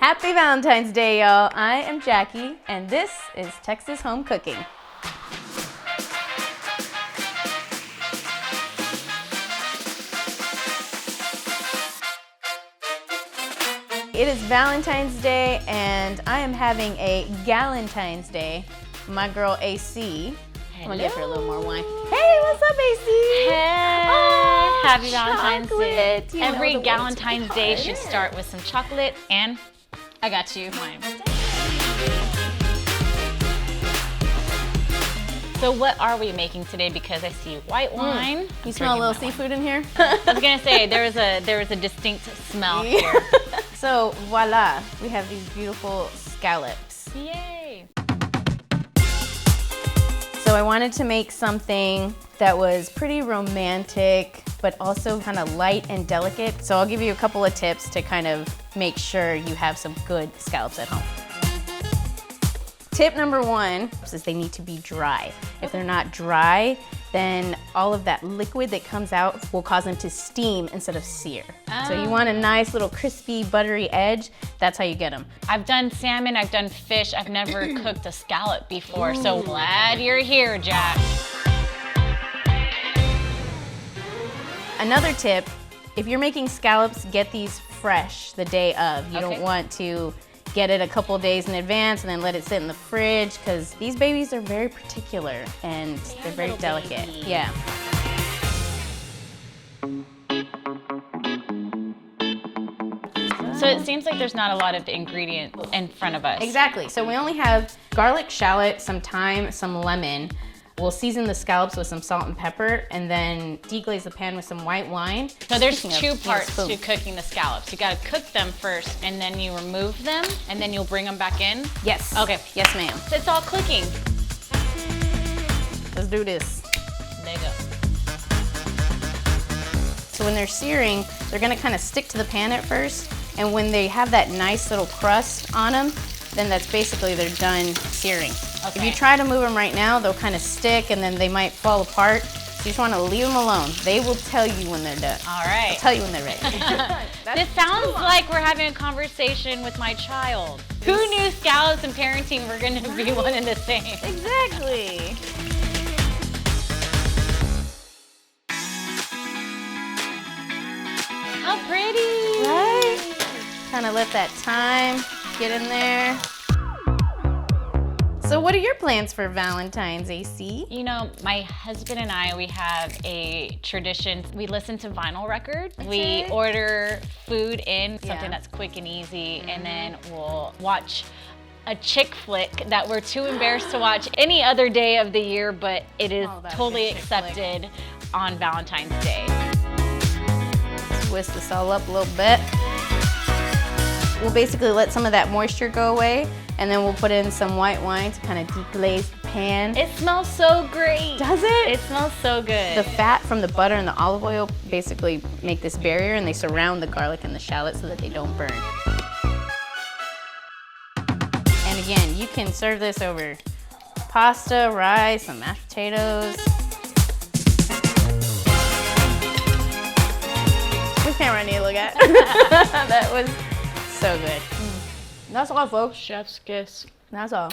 Happy Valentine's Day, y'all. I am Jackie, and this is Texas Home Cooking. It is Valentine's Day, and I am having a Galentine's Day. My girl AC. I'm gonna give her a little more wine. Hey, what's up, AC? Hey, oh, happy Valentine's Day. Every know, Galentine's Day should start with some chocolate, and I got you wine. So what are we making today? Because I see white wine. You smell a little seafood in here? I was gonna say there was a distinct smell here. So voila, we have these beautiful scallops. Yay! So I wanted to make something that was pretty romantic, but also kind of light and delicate. So I'll give you a couple of tips to kind of make sure you have some good scallops at home. Tip number one is they need to be dry. If they're not dry, then all of that liquid that comes out will cause them to steam instead of sear. So you want a nice little crispy, buttery edge. That's how you get them. I've done salmon, I've done fish. I've never cooked a scallop before, so glad you're here, Jack. Another tip, if you're making scallops, get these fresh the day of. You don't want to get it a couple days in advance and then let it sit in the fridge, because these babies are very particular and they're very delicate. Baby. Yeah. So it seems like there's not a lot of ingredients in front of us. Exactly. So we only have garlic, shallot, some thyme, some lemon. We'll season the scallops with some salt and pepper, and then deglaze the pan with some white wine. So there's two parts to cooking the scallops. You gotta cook them first, and then you remove them, and then you'll bring them back in? Yes. Okay. Yes, ma'am. So it's all cooking. Let's do this. There you go. So when they're searing, they're gonna kind of stick to the pan at first, and when they have that nice little crust on them, then that's basically they're done searing. Okay. If you try to move them right now, they'll kind of stick and then they might fall apart. So you just want to leave them alone. They will tell you when they're done. All right. They'll tell you when they're ready. This sounds like we're having a conversation with my child. Who knew scallops and parenting were gonna be one and the same? Exactly. How pretty. Right? Kind of let that thyme get in there. So what are your plans for Valentine's, AC? You know, my husband and I, we have a tradition. We listen to vinyl records. We order food in, something that's quick and easy, and then we'll watch a chick flick that we're too embarrassed to watch any other day of the year, but it is totally accepted on Valentine's Day. Twist this all up a little bit. We'll basically let some of that moisture go away, and then we'll put in some white wine to kind of deglaze the pan. It smells so great. Does it? It smells so good. The fat from the butter and the olive oil basically make this barrier, and they surround the garlic and the shallot so that they don't burn. And again, you can serve this over pasta, rice, some mashed potatoes. Which camera I need to look at? That was so good. That's all, folks. Chef's kiss. That's all.